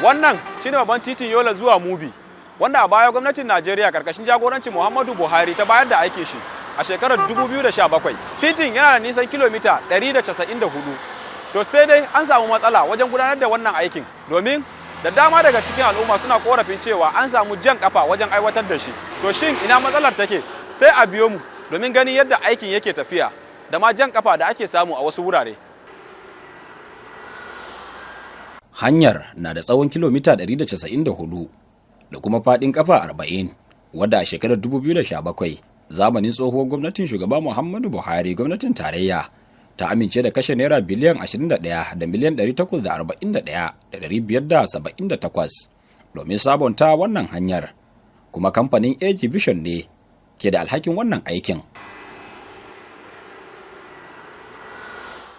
Wannan shine babban titin Yola zuwa Mubi, wanda a baya gwamnatin Najeriya karkashin jagorancin Muhammadu Buhari ta bayar da aikin shi a shekarar 2017. Titin yana da nisan kilomita 194. To sai dai an samu matsala wajen gudanar da wannan aikin, domin da dama daga cikin al'umma suna korafin cewa an samu jan kafa wajen aiwatar da shi. To shin ina matsalar take? Sai a biyo mu domin ganin yadda aikin yake tafiya da ma jan kafa da ake samu a wasu wurare. Hanyar na da tsawon kilomita 194 da kuma faɗin kafa 40, wadda a shekarar 2017 zamanin tsohuwar gwamnatin shugaba Muhammadu Buhari gwamnatin tarayya ta amince da kashe naira biliyan 21 da miliyan 841,578 domin sabonta wannan hanyar, kuma kamfanin Vision ne ke da alhakin wannan aikin.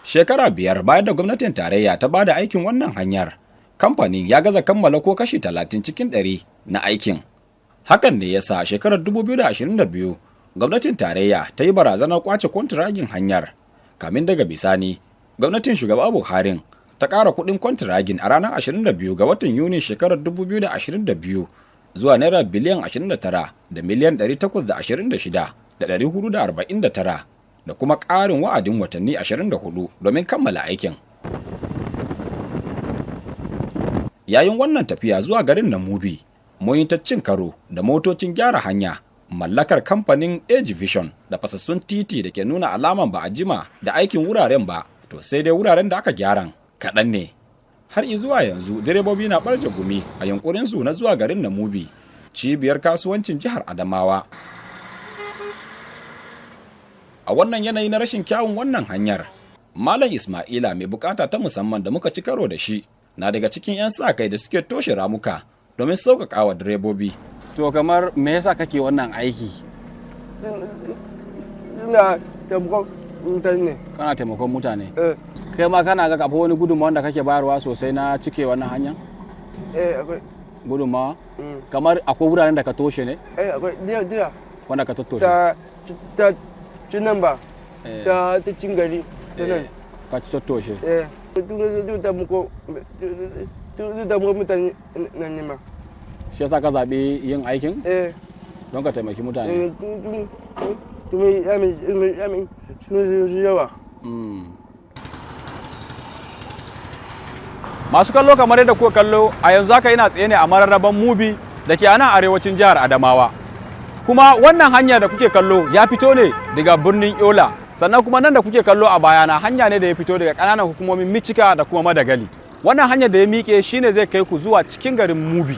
Shekara 5 bayan da gwamnatin tarayya ta bada aikin wannan hanyar, kamfanin ya gaza kammala ko kashi 30 cikin 100 na aikin. Hakan ne ya sa shekarar 2022 gwamnatin tarayya ta yi barazanar kwace kwantiragin hanyar, kamin daga bisani gwamnatin shugaba Buhari ta ƙara kuɗin kwantiragin a ranar 22 ga watan Yuni shekarar 2022 zuwa naira biliyan 29 da miliyan 826,449 da kuma ƙarin wa'adin watanni 24 domin kammala aikin. Yayin wannan tafiya zuwa garin na Mubi, mun yi ta cin karo da motocin gyara hanya mallakar kamfanin Vision da fasassun titi da ke nuna alaman ba a jima da aikin wuraren ba, to sai dai wuraren da aka gyaran kaɗan ne. Har zuwa yanzu direbobi na ɓarje gumi a yunkurinsu na zuwa garin na Mubi, cibiyar kasuwancin jihar Adamawa. A wannan yanayi na rashin kyawun wannan hanyar, Malam Ismaila mai bukata ta musamman da muka ci karo da shi na daga cikin 'yan sa-kai da suke toshe ramuka domin sauƙaƙa wa direbobi. To kamar me yasa kake wannan aiki? Ina taimakon mutane. Kana taimakon mutane? Kai ma kana ga akwai wani gudunmawa da kake bayarwa sosai na cike wannan hanya? Akwai. Gudunmawa? Kamar akwai wuraren da ka toshe ne? Akwai diya. Wanda ka tattoshe? Ta cinan ba. Ta cin gari. Ka ci tattoshe? Duk taimakon mutane na nema. Shi yasa ka zaɓi yin aikin? Don ka taimaki mutane? Yawa. Masu kallo kamar yadda kuka kallo a yanzu haka ina tsaye ne a mararraban Mubi da ke a nan arewacin jihar Adamawa. Kuma wannan hanya da kuke kallo ya fito ne daga birnin Yola, sannan kuma nan da kuke kallo a bayana hanya ne da ya fito daga ƙananan hukumomin Micika da kuma Madagali. Wannan hanyar da ya miƙe shine zai kai ku zuwa cikin garin Mubi,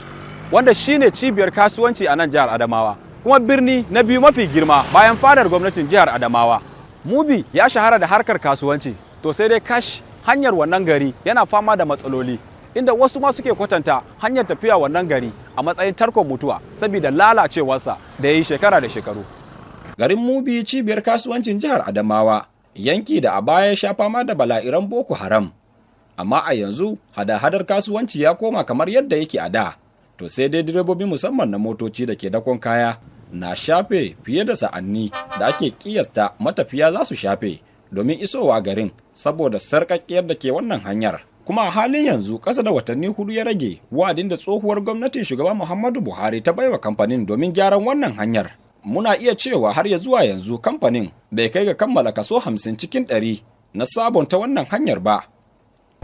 wanda shine cibiyar kasuwanci a nan jihar Adamawa, kuma birni na biyu mafi girma bayan fadar gwamnatin jihar Adamawa. Mubi ya shahara da harkar kasuwanci, to sai dai kash hanyar wannan gari yana fama da matsaloli, inda wasu ma suke kwatanta hanyar tafiya wannan gari a matsayin tarkon mutuwa saboda lalacewarsa da ya yi shekara da shekaru. Garin Mubi cibiyar kasuwancin jihar Adamawa, yanki da a baya ya sha fama da bala'iran Boko Haram, amma a yanzu hada-hadar kasuwanci ya koma kamar yadda yake a da. To sai dai direbobi musamman na motoci da ke dakon kaya na shafe fiye da sa'anni da ake kiyasta matafiya za su shafe domin isowa garin saboda sarƙaƙƙiyar da ke wannan hanyar. Kuma a halin yanzu ƙasa da watanni 4 ya rage wa'adin da tsohuwar gwamnatin shugaba Muhammadu Buhari ta baiwa kamfanin domin gyaran wannan hanyar. Muna iya cewa har ya zuwa yanzu kamfanin bai kai ga kammala kaso 50 cikin 100 na sabonta wannan hanyar ba.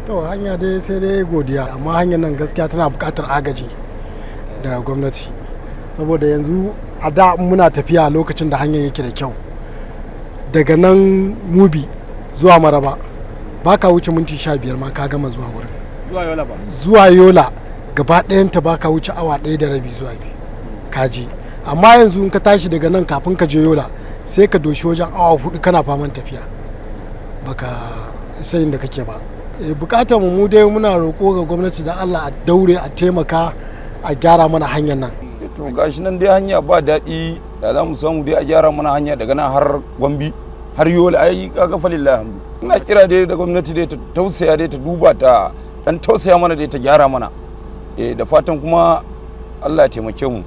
To hanya dai sai dai godiya, amma hanyar nan gaskiya tana buƙatar agaji da gwamnati, saboda yanzu a da muna tafiya lokacin da hanyar yake da kyau daga nan Mubi zuwa Maraba ba ka wuce minti 15 ma ka gama zuwa wurin. Zuwa Yola ba? Zuwa Yola gaba ɗayanta ba ka wuce awa 1 da rabi zuwa 2 ka je, amma yanzu in ka tashi daga nan kafin ka je Yola sai ka doshi wajen awa 4 kana faman tafiya baka sayin da kake ba. Bukatar mu dai muna roƙo ga gwamnati da Allah a daure a taimaka a gyara mana hanyar nan. To gashi nan dai hanya ba daɗi, da za mu samu dai a gyara mana hanya daga nan har Gombe har Yola, ai kaga falillahi hamdu. Ina kira dai da gwamnati dai ta tausaya dai ta duba ta dan tausaya mana dai ta gyara mana. Da fatan kuma Allah ya taimake mu.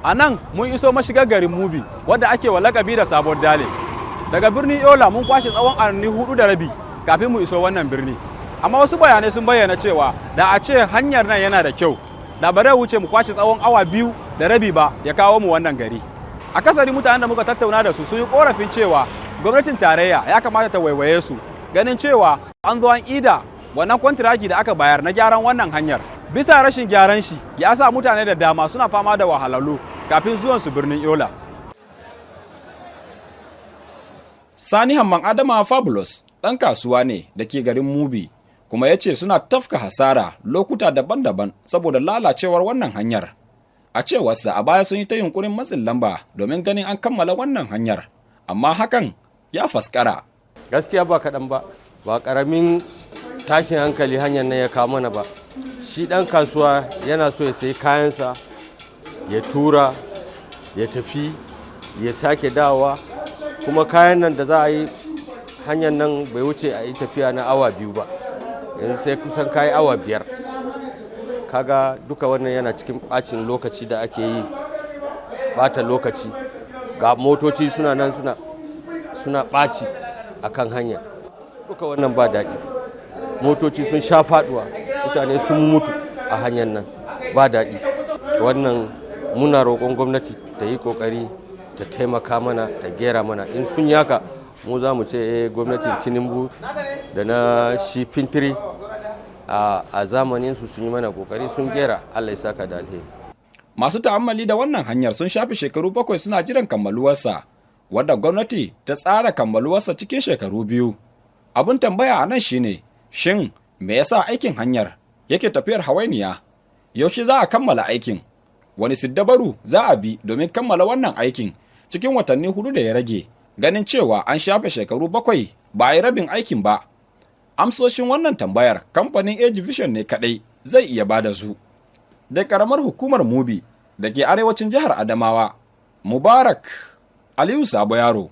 A nan mun iso mashigar garin Mubi wadda ake wa lakabi da Sabon Dale. Daga birnin Yola mun kwashe tsawon awanni 4 da rabi kafin mu iso wannan birni. Amma wasu bayanai sun bayyana cewa da a ce hanyar nan yana da kyau, da ba zai wuce mu kwashe tsawon awa 2.5 ba ya kawo mu wannan gari. Akasari mutanen da muka tattauna da su sun yi korafin cewa gwamnatin tarayya ya kamata ta waiwaye su, ganin cewa an zo an ida wannan kwantiraki da aka bayar na gyaran wannan hanyar. Bisa rashin gyaran shi ya sa mutane da dama suna fama da wahalhalu kafin zuwan su birnin Yola. Sani Hamman Adama Fabulous ɗan kasuwa ne da ke garin Mubi, kuma ya ce suna tafka hasara lokuta daban-daban saboda lalacewar wannan hanyar. A cewarsa a baya sun yi ta yunkurin matsin lamba domin ganin an kammala wannan hanyar, amma hakan ya faskara. Gaskiya ba kaɗan ba, ba ƙaramin tashin hankali hanyar nan ya kawo mana ba. Shi ɗan kasuwa yana so ya sayi kayansa, ya tura, ya tafi, ya sake dawowa, kuma kayan nan da za a yi hanyar nan bai wuce a yi tafiya na awa 2 ba, yanzu sai kusan kayi awa 5. Kaga duka wannan yana cikin ɓacin lokaci da ake yi, ɓata lokaci, ga motoci suna nan suna ɓaci a kan hanya, duka wannan ba daɗi. Motoci sun sha faɗuwa, mutane sun mutu a hanyar nan, ba daɗi. Wannan muna roƙon gwamnati ta yi ƙoƙari ta taimaka mana, ta gera mana. In sun yaka mu za mu ce gwamnatin Tinubu da na shi Fintiri a zamanin su sun yi mana ƙoƙari, sun gera. Allah ya saka da alheri. Masu ta'ammali da wannan hanyar sun shafe shekaru 7 suna jiran kammaluwarsa, wadda gwamnati ta tsara kammaluwarsa cikin shekaru 2. Abin tambaya a nan shine, shin me yasa aikin hanyar yake tafiyar hawainiya? Yaushe za a kammala aikin? Wani siddabaru za a bi domin kammala wannan aikin cikin watanni 4 da ya rage, ganin cewa an shafe shekaru 7 ba a yi rabin aikin ba? Amsoshin wannan tambayar kamfanin Age Vision ne kadai zai iya bada su. Da karamar hukumar Mubi da ke arewacin jihar Adamawa, Mubarak Aliyu Sabo Yaro,